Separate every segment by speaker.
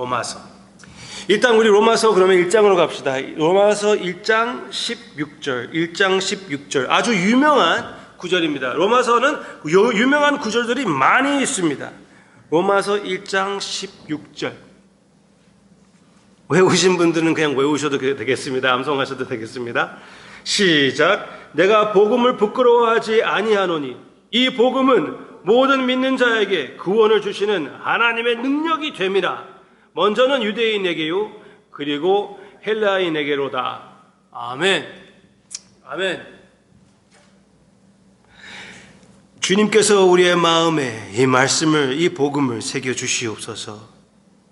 Speaker 1: 로마서. 일단 우리 로마서 그러면 1장으로 갑시다. 로마서 1장 16절, 1장 16절. 아주 유명한 구절입니다. 로마서는 유명한 구절들이 많이 있습니다. 로마서 1장 16절. 외우신 분들은 그냥 외우셔도 되겠습니다. 암송하셔도 되겠습니다. 시작. 내가 복음을 부끄러워하지 아니하노니 이 복음은 모든 믿는 자에게 구원을 주시는 하나님의 능력이 됨이라. 먼저는 유대인에게요 그리고 헬라인에게로다. 아멘. 아멘. 주님께서 우리의 마음에 이 말씀을, 이 복음을 새겨 주시옵소서.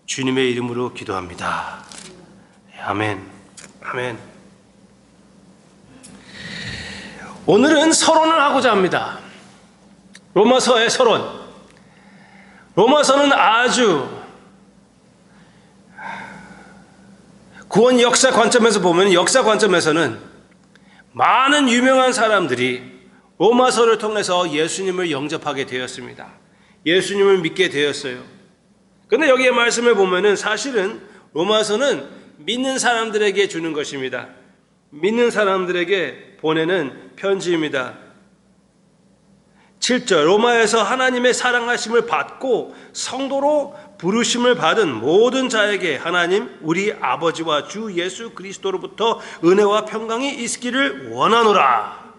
Speaker 1: 주님의 이름으로 기도합니다. 아멘. 아멘. 오늘은 서론을 하고자 합니다. 로마서의 서론. 로마서는 아주 구원 역사 관점에서 보면, 역사 관점에서는 많은 유명한 사람들이 로마서를 통해서 예수님을 영접하게 되었습니다. 예수님을 믿게 되었어요. 그런데 여기에 말씀을 보면은 사실은 로마서는 믿는 사람들에게 주는 것입니다. 믿는 사람들에게 보내는 편지입니다. 7절. 로마에서 하나님의 사랑하심을 받고 성도로 부르심을 받은 모든 자에게 하나님 우리 아버지와 주 예수 그리스도로부터 은혜와 평강이 있기를 원하노라.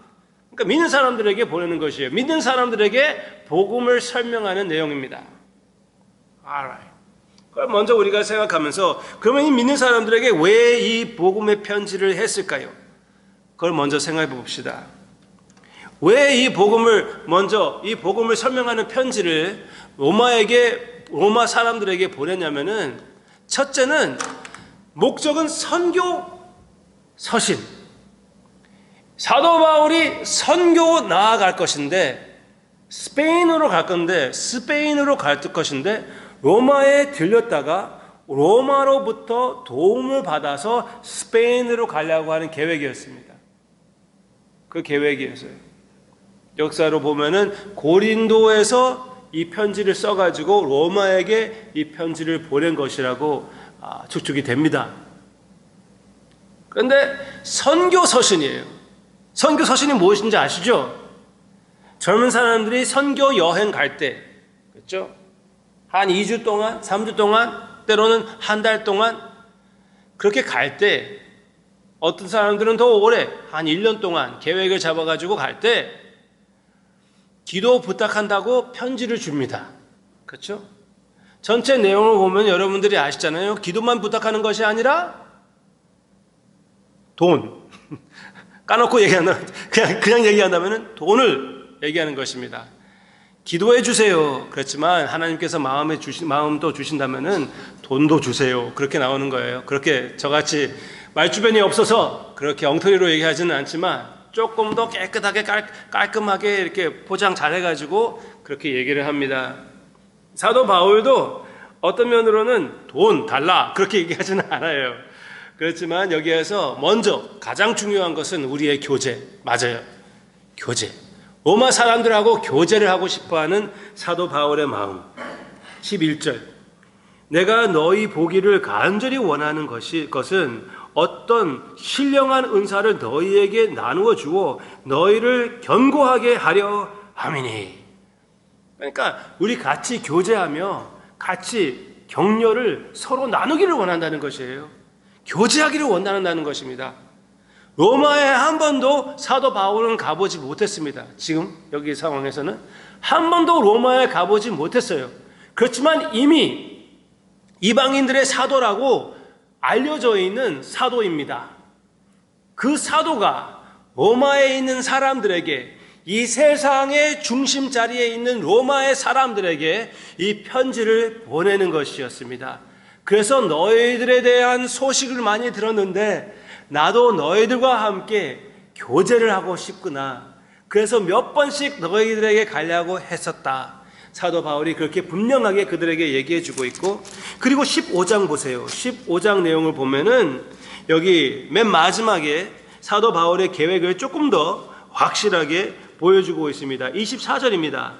Speaker 1: 그러니까 믿는 사람들에게 보내는 것이에요. 믿는 사람들에게 복음을 설명하는 내용입니다. Alright. 그럼 먼저 우리가 생각하면서, 그러면 이 믿는 사람들에게 왜 이 복음의 편지를 했을까요? 그걸 먼저 생각해 봅시다. 왜 이 복음을 설명하는 편지를 로마 사람들에게 보냈냐면은, 첫째는 목적은 선교 서신. 사도 바울이 선교 나아갈 것인데, 스페인으로 갈 것인데, 로마에 들렸다가 로마로부터 도움을 받아서 스페인으로 가려고 하는 계획이었습니다. 그 계획이었어요. 역사로 보면은 고린도에서 이 편지를 써가지고 로마에게 이 편지를 보낸 것이라고 추측이 됩니다. 그런데 선교서신이에요. 선교서신이 무엇인지 아시죠? 젊은 사람들이 선교 여행 갈 때, 그렇죠? 한 2주 동안, 3주 동안, 때로는 한 달 동안 그렇게 갈 때, 어떤 사람들은 더 오래, 한 1년 동안 계획을 잡아가지고 갈 때 기도 부탁한다고 편지를 줍니다. 그렇죠? 전체 내용을 보면 여러분들이 아시잖아요. 기도만 부탁하는 것이 아니라 돈. 까놓고 얘기한다면, 그냥 얘기한다면 돈을 얘기하는 것입니다. 기도해 주세요. 그렇지만 하나님께서 마음도 주신다면은 돈도 주세요. 그렇게 나오는 거예요. 그렇게 저같이 말주변이 없어서 그렇게 엉터리로 얘기하지는 않지만 조금 더 깨끗하게 깔끔하게 이렇게 포장 잘 해가지고 그렇게 얘기를 합니다. 사도 바울도 어떤 면으로는 돈 달라 그렇게 얘기하지는 않아요. 그렇지만 여기에서 먼저 가장 중요한 것은 우리의 교제. 맞아요. 교제. 로마 사람들하고 교제를 하고 싶어하는 사도 바울의 마음. 11절. 내가 너희 보기를 간절히 원하는 것은 어떤 신령한 은사를 너희에게 나누어 주어 너희를 견고하게 하려 함이니. 그러니까 우리 같이 교제하며 같이 격려를 서로 나누기를 원한다는 것이에요. 교제하기를 원한다는 것입니다. 로마에 한 번도 사도 바울은 가보지 못했습니다. 지금 여기 상황에서는 한 번도 로마에 가보지 못했어요. 그렇지만 이미 이방인들의 사도라고 알려져 있는 사도입니다. 그 사도가 로마에 있는 사람들에게, 이 세상의 중심 자리에 있는 로마의 사람들에게 이 편지를 보내는 것이었습니다. 그래서 너희들에 대한 소식을 많이 들었는데 나도 너희들과 함께 교제를 하고 싶구나. 그래서 몇 번씩 너희들에게 가려고 했었다. 사도 바울이 그렇게 분명하게 그들에게 얘기해 주고 있고, 그리고 15장 보세요. 15장 내용을 보면은 여기 맨 마지막에 사도 바울의 계획을 조금 더 확실하게 보여주고 있습니다. 24절입니다.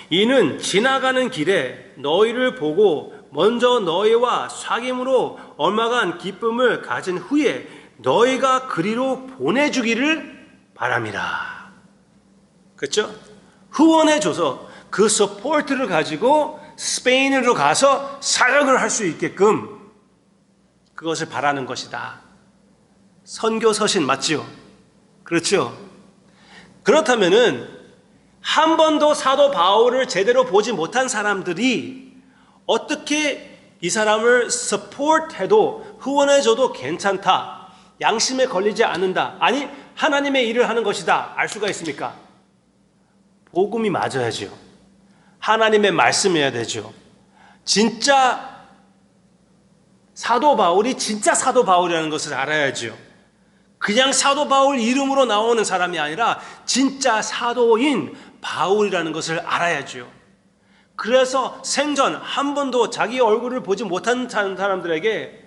Speaker 1: 이는 지나가는 길에 너희를 보고 먼저 너희와 사귐으로 얼마간 기쁨을 가진 후에 너희가 그리로 보내주기를 바람이라. 그렇죠? 후원해줘서 그 서포트를 가지고 스페인으로 가서 사역을 할 수 있게끔 그것을 바라는 것이다. 선교 서신 맞지요? 그렇죠? 그렇다면은 한 번도 사도 바울을 제대로 보지 못한 사람들이 어떻게 이 사람을 서포트해도 후원해줘도 괜찮다, 양심에 걸리지 않는다, 아니 하나님의 일을 하는 것이다 알 수가 있습니까? 복음이 맞아야죠. 하나님의 말씀이어야 되죠. 진짜 사도 바울이 진짜 사도 바울이라는 것을 알아야죠. 그냥 사도 바울 이름으로 나오는 사람이 아니라 진짜 사도인 바울이라는 것을 알아야죠. 그래서 생전 한 번도 자기 얼굴을 보지 못한 사람들에게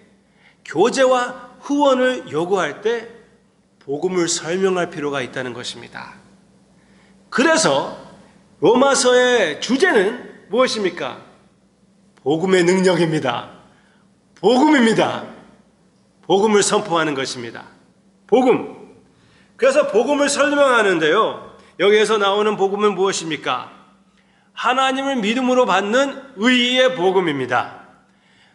Speaker 1: 교제와 후원을 요구할 때 복음을 설명할 필요가 있다는 것입니다. 그래서 로마서의 주제는 무엇입니까? 복음의 능력입니다. 복음입니다. 복음을 선포하는 것입니다. 복음. 그래서 복음을 설명하는데요, 여기에서 나오는 복음은 무엇입니까? 하나님을 믿음으로 받는 의의 복음입니다.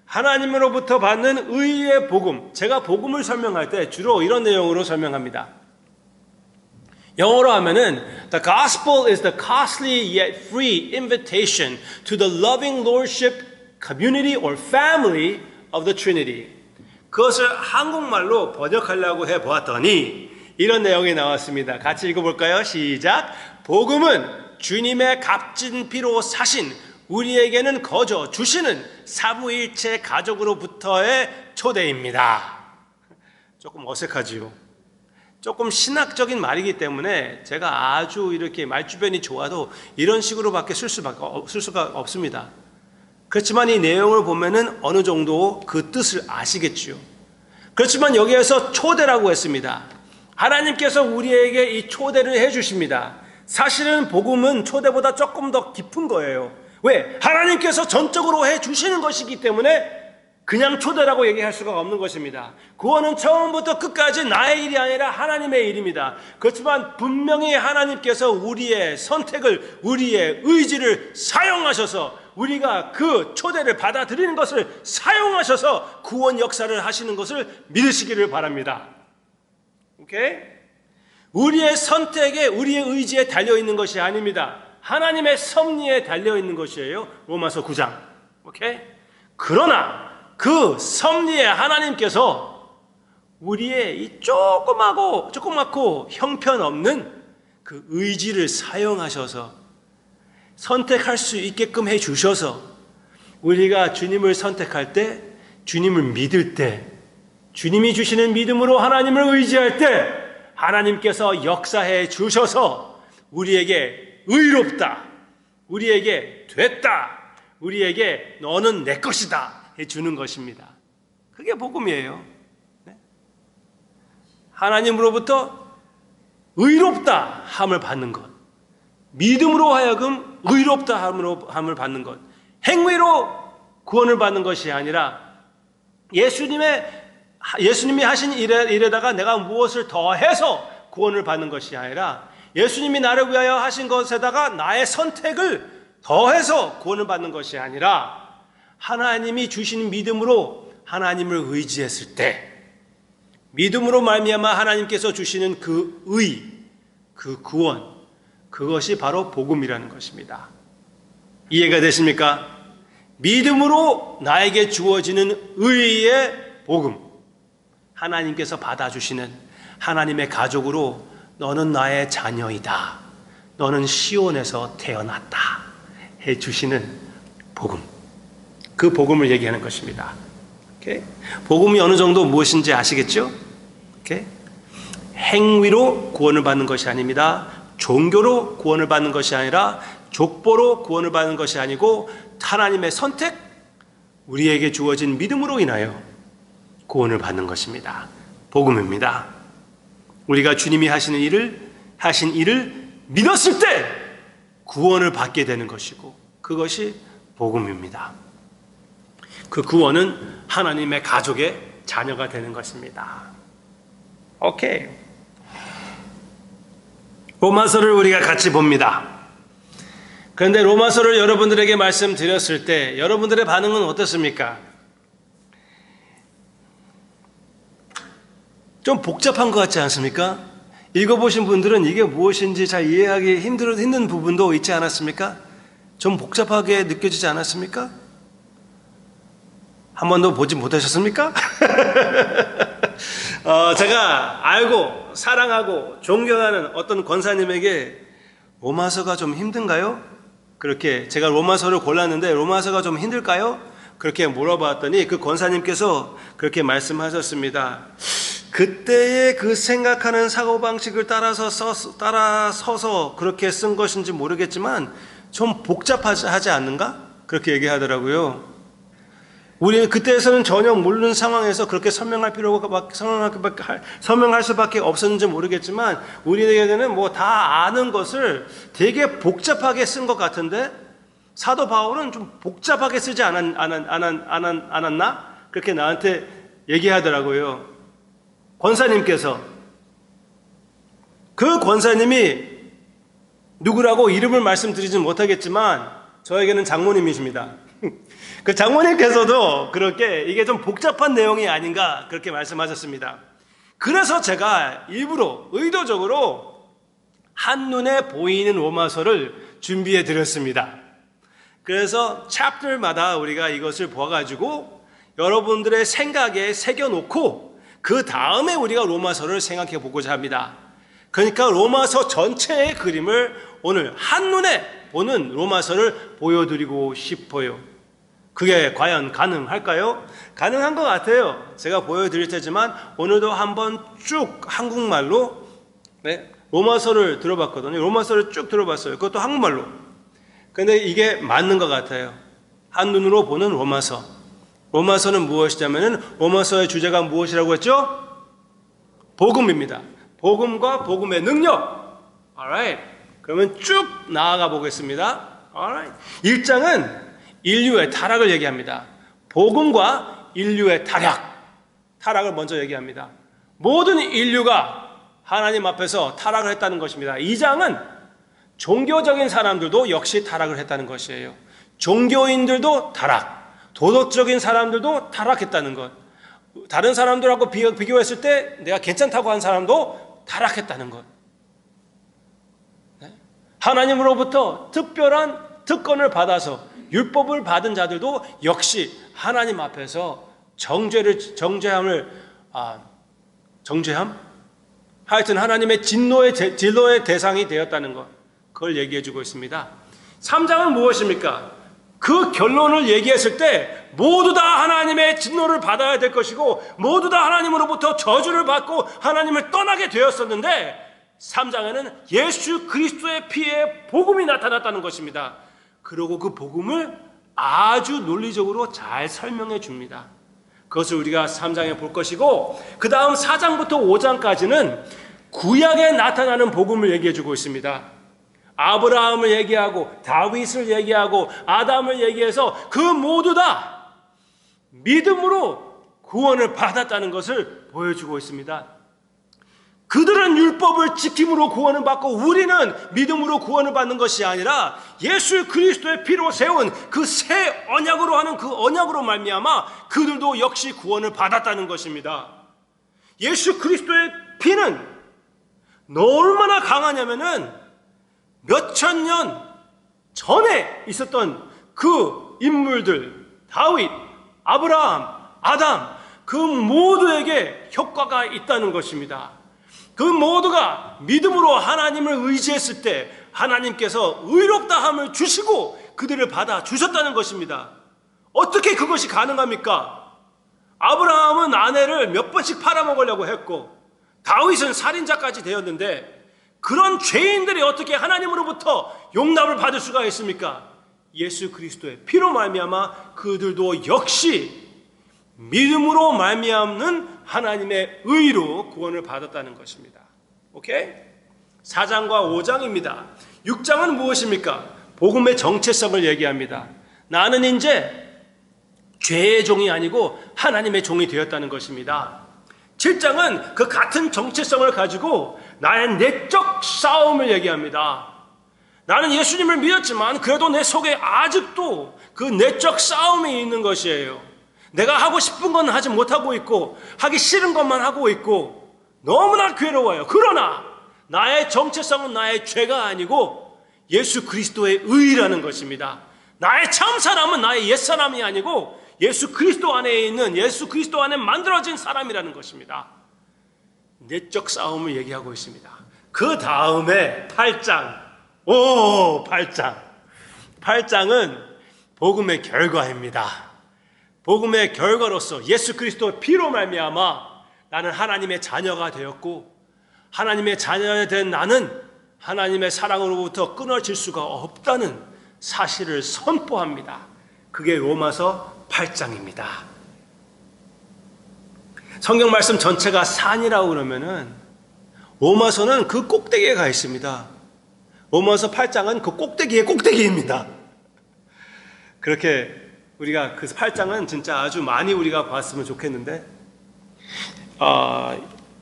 Speaker 1: 하나님으로부터 받는 의의 복음. 제가 복음을 설명할 때 주로 이런 내용으로 설명합니다. 영어로 하면은 The gospel is the costly yet free invitation to the loving lordship community or family of the Trinity. 그것을 한국말로 번역하려고 해보았더니 이런 내용이 나왔습니다. 같이 읽어볼까요? 시작. 복음은 주님의 값진 피로 사신 우리에게는 거저 주시는 삼위일체 가족으로부터의 초대입니다. 조금 어색하지요. 조금 신학적인 말이기 때문에 제가 아주 이렇게 말주변이 좋아도 이런 식으로밖에 쓸 수가 없습니다. 그렇지만 이 내용을 보면은 어느 정도 그 뜻을 아시겠지요. 그렇지만 여기에서 초대라고 했습니다. 하나님께서 우리에게 이 초대를 해주십니다. 사실은 복음은 초대보다 조금 더 깊은 거예요. 왜? 하나님께서 전적으로 해주시는 것이기 때문에 그냥 초대라고 얘기할 수가 없는 것입니다. 구원은 처음부터 끝까지 나의 일이 아니라 하나님의 일입니다. 그렇지만 분명히 하나님께서 우리의 선택을, 우리의 의지를 사용하셔서 우리가 그 초대를 받아들이는 것을 사용하셔서 구원 역사를 하시는 것을 믿으시기를 바랍니다. 오케이? 우리의 선택에, 우리의 의지에 달려있는 것이 아닙니다. 하나님의 섭리에 달려있는 것이에요. 로마서 9장. 오케이? 그러나 그 섭리에 하나님께서 우리의 이 조그맣고 형편없는 그 의지를 사용하셔서 선택할 수 있게끔 해주셔서 우리가 주님을 선택할 때, 주님을 믿을 때, 주님이 주시는 믿음으로 하나님을 의지할 때 하나님께서 역사해 주셔서 우리에게 의롭다, 우리에게 됐다, 우리에게 너는 내 것이다 해주는 것입니다. 그게 복음이에요. 네? 하나님으로부터 의롭다 함을 받는 것, 믿음으로 하여금 의롭다 함을 받는 것, 행위로 구원을 받는 것이 아니라 예수님이 하신 일에다가 내가 무엇을 더해서 구원을 받는 것이 아니라 예수님이 나를 위하여 하신 것에다가 나의 선택을 더해서 구원을 받는 것이 아니라 하나님이 주신 믿음으로 하나님을 의지했을 때 믿음으로 말미암아 하나님께서 주시는 그 의, 그 구원, 그것이 바로 복음이라는 것입니다. 이해가 되십니까? 믿음으로 나에게 주어지는 의의 복음, 하나님께서 받아주시는 하나님의 가족으로 너는 나의 자녀이다, 너는 시온에서 태어났다 해주시는 복음, 그 복음을 얘기하는 것입니다. 오케이? 복음이 어느 정도 무엇인지 아시겠죠? 오케이? 행위로 구원을 받는 것이 아닙니다. 종교로 구원을 받는 것이 아니라 족보로 구원을 받는 것이 아니고 하나님의 선택, 우리에게 주어진 믿음으로 인하여 구원을 받는 것입니다. 복음입니다. 우리가 주님이 하신 일을 믿었을 때 구원을 받게 되는 것이고 그것이 복음입니다. 그 구원은 하나님의 가족의 자녀가 되는 것입니다. 오케이. 로마서를 우리가 같이 봅니다. 그런데 로마서를 여러분들에게 말씀드렸을 때 여러분들의 반응은 어떻습니까? 좀 복잡한 것 같지 않습니까? 읽어보신 분들은 이게 무엇인지 잘 이해하기 힘든 부분도 있지 않았습니까? 좀 복잡하게 느껴지지 않았습니까? 한 번도 보지 못하셨습니까? 제가 알고 사랑하고 존경하는 어떤 권사님에게 로마서가 좀 힘든가요? 그렇게 제가 로마서를 골랐는데 로마서가 좀 힘들까요? 그렇게 물어봤더니 그 권사님께서 그렇게 말씀하셨습니다. 그때의 그 생각하는 사고방식을 따라서서 그렇게 쓴 것인지 모르겠지만 좀 복잡하지 않는가? 그렇게 얘기하더라고요. 우리는 그때에서는 전혀 모르는 상황에서 그렇게 설명할 수밖에 없었는지 모르겠지만 우리에게는 뭐 다 아는 것을 되게 복잡하게 쓴 것 같은데 사도 바울은 좀 복잡하게 쓰지 않았나? 그렇게 나한테 얘기하더라고요. 권사님께서. 그 권사님이 누구라고 이름을 말씀드리진 못하겠지만 저에게는 장모님이십니다. 그 장모님께서도 그렇게 이게 좀 복잡한 내용이 아닌가 그렇게 말씀하셨습니다. 그래서 제가 일부러 의도적으로 한눈에 보이는 로마서를 준비해 드렸습니다. 그래서 챕터마다 우리가 이것을 보아가지고 여러분들의 생각에 새겨놓고 그 다음에 우리가 로마서를 생각해 보고자 합니다. 그러니까 로마서 전체의 그림을 오늘 한눈에 보는 로마서를 보여드리고 싶어요. 그게 과연 가능할까요? 가능한 것 같아요. 제가 보여드릴 테지만 오늘도 한번 쭉 한국말로 로마서를 들어봤거든요. 로마서를 쭉 들어봤어요. 그것도 한국말로. 근데 이게 맞는 것 같아요. 한눈으로 보는 로마서. 로마서는 무엇이냐면은 로마서의 주제가 무엇이라고 했죠? 복음입니다. 복음과 복음의 능력. Alright. 그러면 쭉 나아가 보겠습니다. Alright. 1장은 인류의 타락을 얘기합니다. 복음과 인류의 타락을 먼저 얘기합니다. 모든 인류가 하나님 앞에서 타락을 했다는 것입니다. 2장은 종교적인 사람들도 역시 타락을 했다는 것이에요. 종교인들도 타락, 도덕적인 사람들도 타락했다는 것. 다른 사람들하고 비교했을 때 내가 괜찮다고 한 사람도 타락했다는 것. 하나님으로부터 특별한 특권을 받아서 율법을 받은 자들도 역시 하나님 앞에서 정죄함? 하여튼 하나님의 진노의 대상이 되었다는 것. 그걸 얘기해 주고 있습니다. 3장은 무엇입니까? 그 결론을 얘기했을 때 모두 다 하나님의 진노를 받아야 될 것이고 모두 다 하나님으로부터 저주를 받고 하나님을 떠나게 되었었는데 3장에는 예수 그리스도의 피에 복음이 나타났다는 것입니다. 그리고 그 복음을 아주 논리적으로 잘 설명해 줍니다. 그것을 우리가 3장에 볼 것이고 그 다음 4장부터 5장까지는 구약에 나타나는 복음을 얘기해 주고 있습니다. 아브라함을 얘기하고 다윗을 얘기하고 아담을 얘기해서 그 모두 다 믿음으로 구원을 받았다는 것을 보여주고 있습니다. 그들은 율법을 지킴으로 구원을 받고 우리는 믿음으로 구원을 받는 것이 아니라 예수 그리스도의 피로 세운 그 새 언약으로 하는 그 언약으로 말미암아 그들도 역시 구원을 받았다는 것입니다. 예수 그리스도의 피는 얼마나 강하냐면은 몇천 년 전에 있었던 그 인물들, 다윗, 아브라함, 아담, 그 모두에게 효과가 있다는 것입니다. 그 모두가 믿음으로 하나님을 의지했을 때 하나님께서 의롭다함을 주시고 그들을 받아 주셨다는 것입니다. 어떻게 그것이 가능합니까? 아브라함은 아내를 몇 번씩 팔아먹으려고 했고 다윗은 살인자까지 되었는데 그런 죄인들이 어떻게 하나님으로부터 용납을 받을 수가 있습니까? 예수 그리스도의 피로 말미암아 그들도 역시 믿음으로 말미암는 하나님의 의로 구원을 받았다는 것입니다. 오케이? 4장과 5장입니다. 6장은 무엇입니까? 복음의 정체성을 얘기합니다. 나는 이제 죄의 종이 아니고 하나님의 종이 되었다는 것입니다. 7장은 그 같은 정체성을 가지고 나의 내적 싸움을 얘기합니다. 나는 예수님을 믿었지만 그래도 내 속에 아직도 그 내적 싸움이 있는 것이에요. 내가 하고 싶은 건 하지 못하고 있고 하기 싫은 것만 하고 있고 너무나 괴로워요. 그러나 나의 정체성은 나의 죄가 아니고 예수 그리스도의 의라는 것입니다. 나의 참 사람은 나의 옛사람이 아니고 예수 그리스도 안에 있는, 예수 그리스도 안에 만들어진 사람이라는 것입니다. 내적 싸움을 얘기하고 있습니다. 그 다음에 8장. 8장은 복음의 결과입니다. 복음의 결과로서 예수 그리스도의 피로 말미암아 나는 하나님의 자녀가 되었고, 하나님의 자녀가 된 나는 하나님의 사랑으로부터 끊어질 수가 없다는 사실을 선포합니다. 그게 로마서 8장입니다. 성경 말씀 전체가 산이라고 그러면은 로마서는 그 꼭대기에 가 있습니다. 로마서 8장은 그 꼭대기의 꼭대기입니다. 그렇게 우리가 그 8장은 진짜 아주 많이 우리가 봤으면 좋겠는데,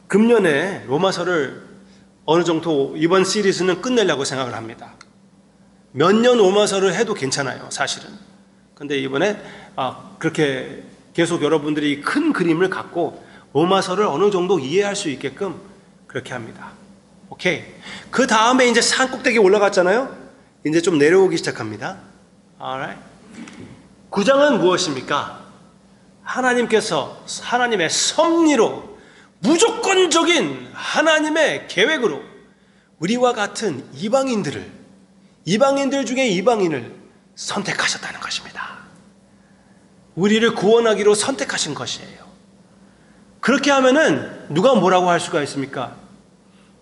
Speaker 1: 금년에 로마서를 어느 정도 이번 시리즈는 끝내려고 생각을 합니다. 몇 년 로마서를 해도 괜찮아요, 사실은. 근데 이번에 그렇게 계속 여러분들이 큰 그림을 갖고 로마서를 어느 정도 이해할 수 있게끔 그렇게 합니다. 오케이. 그 다음에 이제 산 꼭대기에 올라갔잖아요. 이제 좀 내려오기 시작합니다. Alright. 9장은 무엇입니까? 하나님께서 하나님의 섭리로, 무조건적인 하나님의 계획으로 우리와 같은 이방인들 중에 이방인을 선택하셨다는 것입니다. 우리를 구원하기로 선택하신 것이에요. 그렇게 하면은 누가 뭐라고 할 수가 있습니까?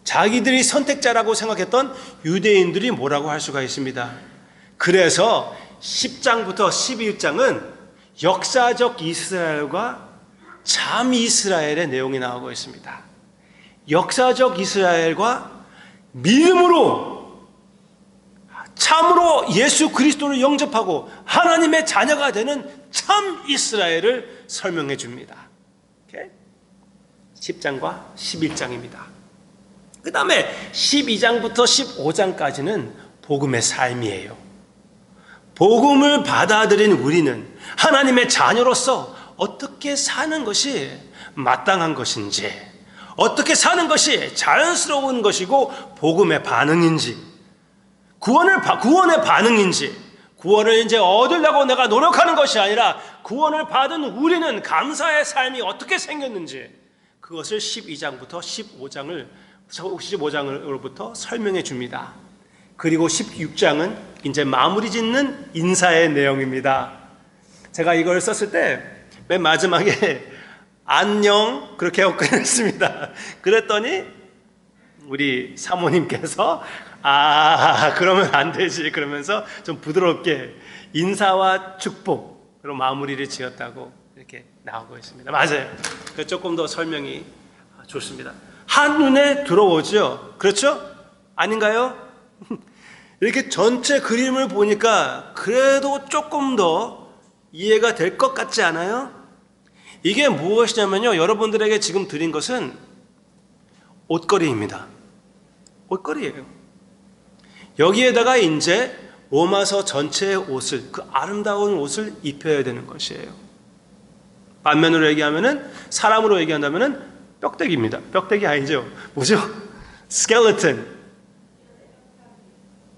Speaker 1: 자기들이 선택자라고 생각했던 유대인들이 뭐라고 할 수가 있습니다. 그래서 10장부터 11장은 역사적 이스라엘과 참 이스라엘의 내용이 나오고 있습니다. 역사적 이스라엘과 믿음으로 참으로 예수 그리스도를 영접하고 하나님의 자녀가 되는 참 이스라엘을 설명해 줍니다. 10장과 11장입니다. 그 다음에 12장부터 15장까지는 복음의 삶이에요. 복음을 받아들인 우리는 하나님의 자녀로서 어떻게 사는 것이 마땅한 것인지, 어떻게 사는 것이 자연스러운 것이고 복음의 반응인지, 구원의 반응인지, 구원을 이제 얻으려고 내가 노력하는 것이 아니라 구원을 받은 우리는 감사의 삶이 어떻게 생겼는지, 그것을 12장부터 15장으로부터 설명해 줍니다. 그리고 16장은 이제 마무리 짓는 인사의 내용입니다. 제가 이걸 썼을 때 맨 마지막에 안녕 그렇게 하고 끝냈습니다. 그랬더니 우리 사모님께서 그러면 안 되지 그러면서 좀 부드럽게 인사와 축복으로 마무리를 지었다고 이렇게 나오고 있습니다. 맞아요. 조금 더 설명이 좋습니다. 한눈에 들어오죠. 그렇죠? 아닌가요? 이렇게 전체 그림을 보니까 그래도 조금 더 이해가 될 것 같지 않아요? 이게 무엇이냐면요, 여러분들에게 지금 드린 것은 옷걸이입니다. 옷걸이에요. 여기에다가 이제 로마서 전체의 옷을, 그 아름다운 옷을 입혀야 되는 것이에요. 반면으로 얘기하면은, 사람으로 얘기한다면은 뼈대기입니다. 뼈대기 아니죠? 뭐죠? 스켈레톤.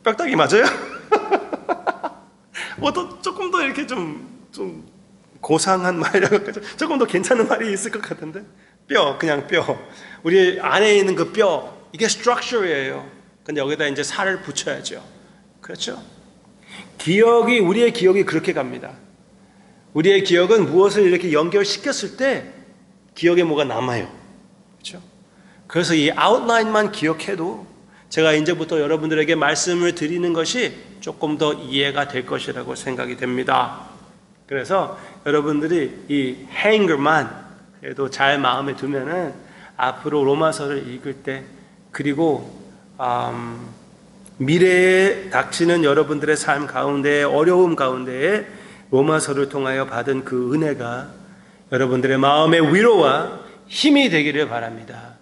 Speaker 1: 뼈대기 맞아요? 뭐 또 조금 더 이렇게 좀 고상한 말이라고 조금 더 괜찮은 말이 있을 것 같은데, 그냥 뼈. 우리 안에 있는 그 뼈, 이게 structure예요. 근데 여기다 이제 살을 붙여야죠. 그렇죠? 우리의 기억이 그렇게 갑니다. 우리의 기억은 무엇을 이렇게 연결시켰을 때 기억에 뭐가 남아요. 그렇죠? 그래서 이 아웃라인만 기억해도 제가 이제부터 여러분들에게 말씀을 드리는 것이 조금 더 이해가 될 것이라고 생각이 됩니다. 그래서 여러분들이 이 행거만 그래도 잘 마음에 두면은 앞으로 로마서를 읽을 때, 그리고 미래에 닥치는 여러분들의 삶 가운데, 어려움 가운데에 로마서를 통하여 받은 그 은혜가 여러분들의 마음의 위로와 힘이 되기를 바랍니다.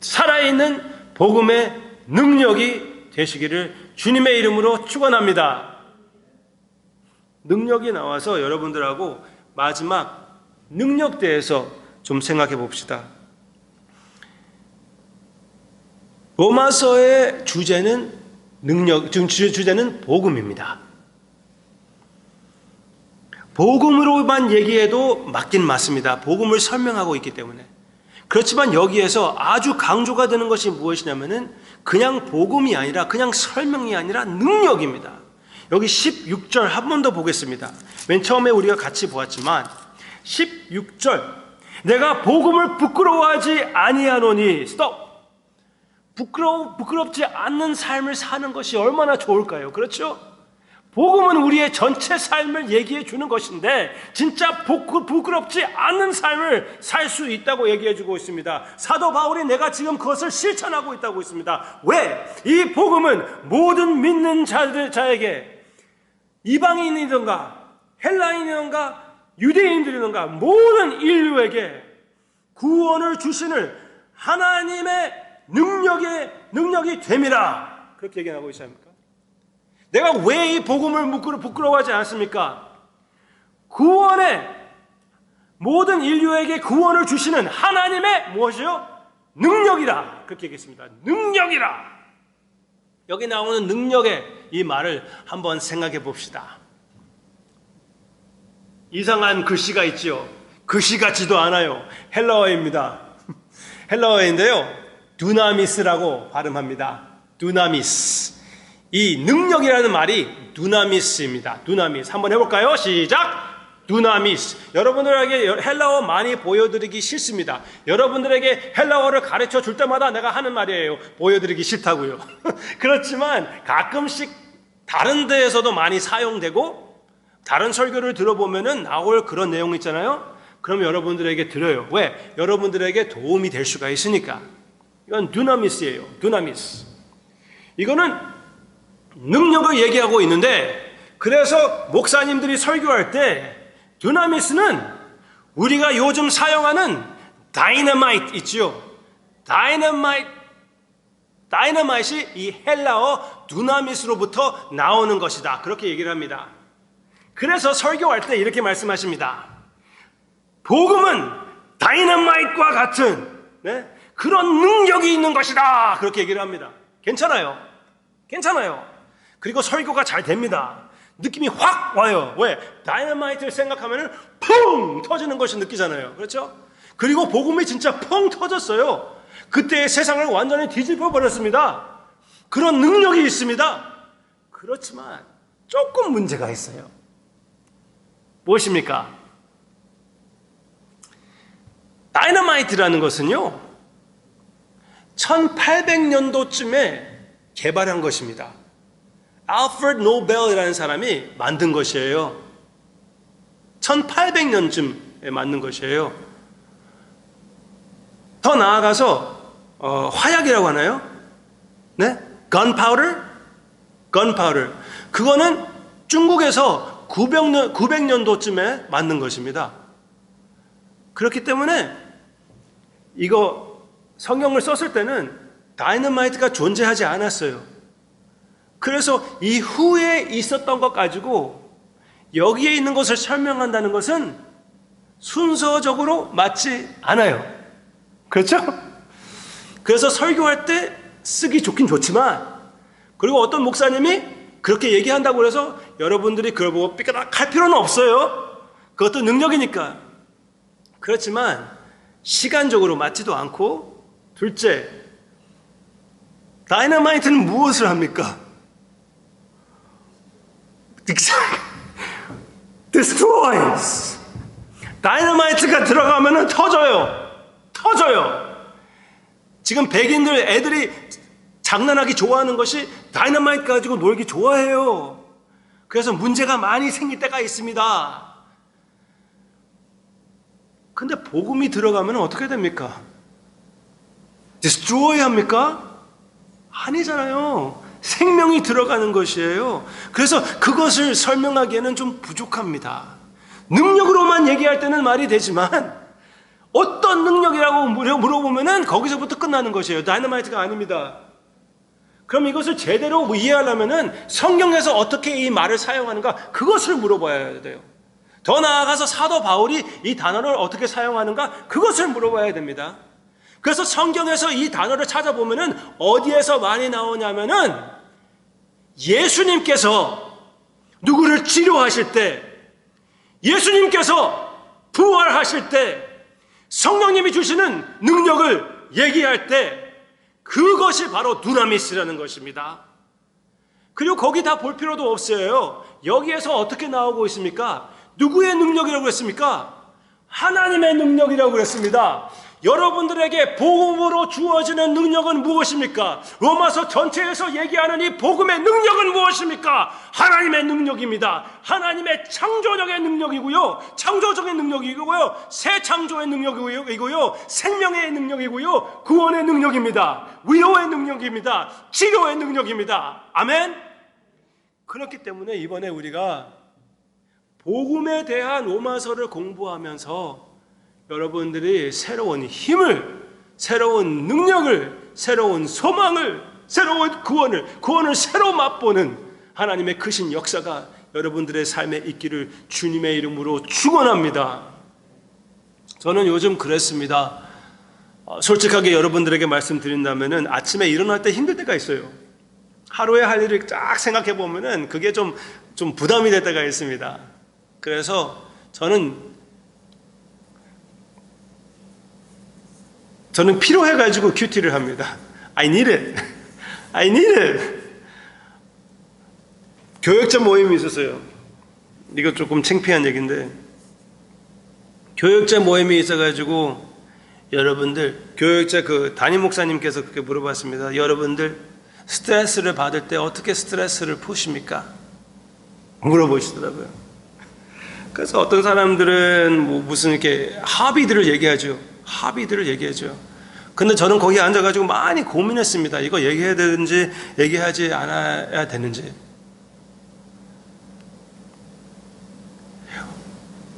Speaker 1: 살아있는 복음의 능력이 되시기를 주님의 이름으로 축원합니다. 능력이 나와서 여러분들하고 마지막 능력대에서 좀 생각해 봅시다. 로마서의 주제는 주제는 복음입니다. 복음으로만 얘기해도 맞긴 맞습니다. 복음을 설명하고 있기 때문에. 그렇지만 여기에서 아주 강조가 되는 것이 무엇이냐면은 그냥 복음이 아니라 그냥 설명이 아니라 능력입니다. 여기 16절 한 번 더 보겠습니다. 맨 처음에 우리가 같이 보았지만 16절 내가 복음을 부끄러워하지 아니하노니 스톱. 부끄럽지 않는 삶을 사는 것이 얼마나 좋을까요? 그렇죠? 복음은 우리의 전체 삶을 얘기해 주는 것인데 진짜 부끄럽지 않는 삶을 살 수 있다고 얘기해 주고 있습니다. 사도 바울이 내가 지금 그것을 실천하고 있다고 있습니다. 왜? 이 복음은 모든 믿는 자에게 이방인이든가 헬라인이든가 유대인들이든가 모든 인류에게 구원을 주시는 하나님의 능력이 됨이라. 그렇게 얘기하고 있지 않습니까? 내가 왜 이 복음을 부끄러워하지 않습니까? 구원의 모든 인류에게 구원을 주시는 하나님의 무엇이요? 능력이라. 그렇게 얘기했습니다. 능력이라. 여기 나오는 능력의 이 말을 한번 생각해 봅시다. 이상한 글씨가 있지요. 글씨 같지도 않아요. 헬라어입니다. 헬라어인데요. 두나미스라고 발음합니다. 두나미스. 이 능력이라는 말이 두나미스입니다. 두나미스. 한번 해볼까요? 시작! 두나미스. 여러분들에게 헬라어 많이 보여드리기 싫습니다. 여러분들에게 헬라어를 가르쳐 줄 때마다 내가 하는 말이에요. 보여드리기 싫다고요. 그렇지만 가끔씩 다른 데에서도 많이 사용되고 다른 설교를 들어보면은 나올 그런 내용 있잖아요. 그럼 여러분들에게 드려요. 왜? 여러분들에게 도움이 될 수가 있으니까. 이건 두나미스예요. 두나미스. 이거는 능력을 얘기하고 있는데 그래서 목사님들이 설교할 때 두나미스는 우리가 요즘 사용하는 다이너마이트 있지요. 다이너마이트이 이 헬라어 두나미스로부터 나오는 것이다. 그렇게 얘기를 합니다. 그래서 설교할 때 이렇게 말씀하십니다. 복음은 다이너마이트와 같은 그런 능력이 있는 것이다. 그렇게 얘기를 합니다. 괜찮아요. 그리고 설교가 잘 됩니다. 느낌이 확 와요. 왜? 다이너마이트를 생각하면 펑 터지는 것이 느끼잖아요. 그렇죠? 그리고 복음이 진짜 펑 터졌어요. 그때의 세상을 완전히 뒤집어 버렸습니다. 그런 능력이 있습니다. 그렇지만 조금 문제가 있어요. 무엇입니까? 다이너마이트라는 것은요 1800년도쯤에 개발한 것입니다. 알프레드 노벨이라는 사람이 만든 것이에요. 1800년쯤에 만든 것이에요. 더 나아가서 화약이라고 하나요? 네? gunpowder. 그거는 중국에서 900년도쯤에 만든 것입니다. 그렇기 때문에 이거 성경을 썼을 때는 다이너마이트가 존재하지 않았어요. 그래서 이후에 있었던 것 가지고 여기에 있는 것을 설명한다는 것은 순서적으로 맞지 않아요. 그렇죠? 그래서 설교할 때 쓰기 좋긴 좋지만 그리고 어떤 목사님이 그렇게 얘기한다고 해서 여러분들이 그걸 보고 삐까닥 필요는 없어요. 그것도 능력이니까. 그렇지만 시간적으로 맞지도 않고 둘째, 다이너마이트는 무엇을 합니까? Destroys. 다이너마이트가 들어가면 터져요. 지금 백인들 애들이 장난하기 좋아하는 것이 다이너마이트 가지고 놀기 좋아해요. 그래서 문제가 많이 생길 때가 있습니다. 근데 복음이 들어가면 어떻게 됩니까? Destroy 합니까? 아니잖아요. 생명이 들어가는 것이에요. 그래서 그것을 설명하기에는 좀 부족합니다. 능력으로만 얘기할 때는 말이 되지만 어떤 능력이라고 물어보면은 거기서부터 끝나는 것이에요. 다이너마이트가 아닙니다. 그럼 이것을 제대로 이해하려면은 성경에서 어떻게 이 말을 사용하는가 그것을 물어봐야 돼요. 더 나아가서 사도 바울이 이 단어를 어떻게 사용하는가 그것을 물어봐야 됩니다. 그래서 성경에서 이 단어를 찾아보면은 어디에서 많이 나오냐면은 예수님께서 누구를 치료하실 때, 예수님께서 부활하실 때, 성령님이 주시는 능력을 얘기할 때 그것이 바로 두나미스라는 것입니다. 그리고 거기 다 볼 필요도 없어요. 여기에서 어떻게 나오고 있습니까? 누구의 능력이라고 했습니까? 하나님의 능력이라고 그랬습니다. 여러분들에게 복음으로 주어지는 능력은 무엇입니까? 로마서 전체에서 얘기하는 이 복음의 능력은 무엇입니까? 하나님의 능력입니다. 하나님의 창조적인 능력이고요. 창조적인 능력이고요. 새 창조의 능력이고요. 생명의 능력이고요. 구원의 능력입니다. 위로의 능력입니다. 치료의 능력입니다. 아멘? 그렇기 때문에 이번에 우리가 복음에 대한 로마서를 공부하면서 여러분들이 새로운 힘을, 새로운 능력을, 새로운 소망을, 새로운 구원을 새로 맛보는 하나님의 크신 역사가 여러분들의 삶에 있기를 주님의 이름으로 축원합니다. 저는 요즘 그랬습니다. 솔직하게 여러분들에게 말씀드린다면은 아침에 일어날 때 힘들 때가 있어요. 하루에 할 일을 쫙 생각해 보면은 그게 좀 부담이 될 때가 있습니다. 그래서 저는 필요해가지고 큐티를 합니다. I need it. I need it. 교역자 모임이 있었어요. 이거 조금 창피한 얘기인데 교역자 모임이 있어가지고 여러분들 교역자 그 담임 목사님께서 그렇게 물어봤습니다. 여러분들 스트레스를 받을 때 어떻게 스트레스를 푸십니까? 물어보시더라고요. 그래서 어떤 사람들은 무슨 이렇게 합의들을 얘기하죠. 근데 저는 거기 앉아가지고 많이 고민했습니다. 이거 얘기해야 되는지 얘기하지 않아야 되는지.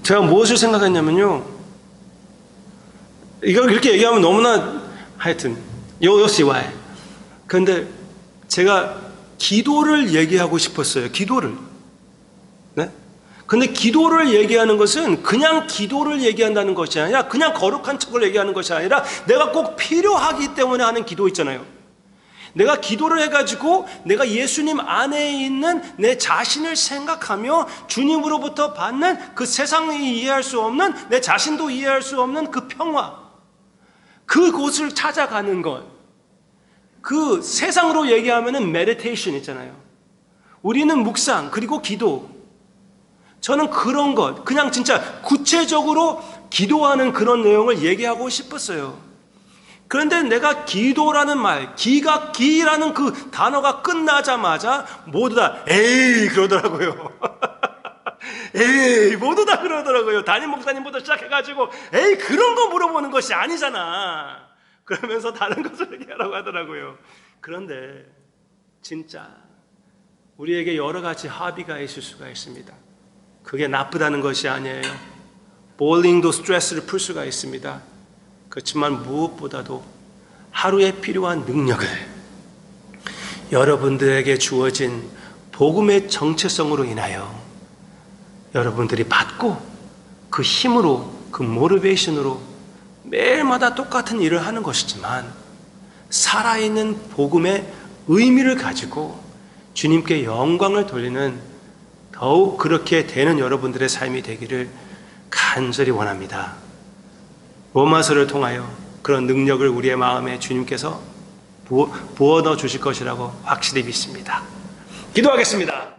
Speaker 1: 제가 무엇을 생각했냐면요. 이걸 이렇게 얘기하면 너무나 하여튼 요시와이. 그런데 제가 기도를 얘기하고 싶었어요. 기도를. 네? 근데 기도를 얘기하는 것은 그냥 기도를 얘기한다는 것이 아니라 그냥 거룩한 척을 얘기하는 것이 아니라 내가 꼭 필요하기 때문에 하는 기도 있잖아요. 내가 기도를 해가지고 내가 예수님 안에 있는 내 자신을 생각하며 주님으로부터 받는 그 세상이 이해할 수 없는 내 자신도 이해할 수 없는 그 평화, 그곳을 찾아가는 것. 그 세상으로 얘기하면은 메디테이션 있잖아요. 우리는 묵상 그리고 기도. 저는 그런 것, 그냥 진짜 구체적으로 기도하는 그런 내용을 얘기하고 싶었어요. 그런데 내가 기도라는 말, 기라는 그 단어가 끝나자마자 모두 다 에이 그러더라고요. 에이 모두 다 그러더라고요. 담임 목사님부터 시작해가지고 에이 그런 거 물어보는 것이 아니잖아. 그러면서 다른 것을 얘기하라고 하더라고요. 그런데 진짜 우리에게 여러 가지 합의가 있을 수가 있습니다. 그게 나쁘다는 것이 아니에요. 볼링도 스트레스를 풀 수가 있습니다. 그렇지만 무엇보다도 하루에 필요한 능력을 여러분들에게 주어진 복음의 정체성으로 인하여 여러분들이 받고 그 힘으로, 그 모티베이션으로 매일마다 똑같은 일을 하는 것이지만 살아있는 복음의 의미를 가지고 주님께 영광을 돌리는 더욱 그렇게 되는 여러분들의 삶이 되기를 간절히 원합니다. 로마서를 통하여 그런 능력을 우리의 마음에 주님께서 부어 넣어 주실 것이라고 확실히 믿습니다. 기도하겠습니다.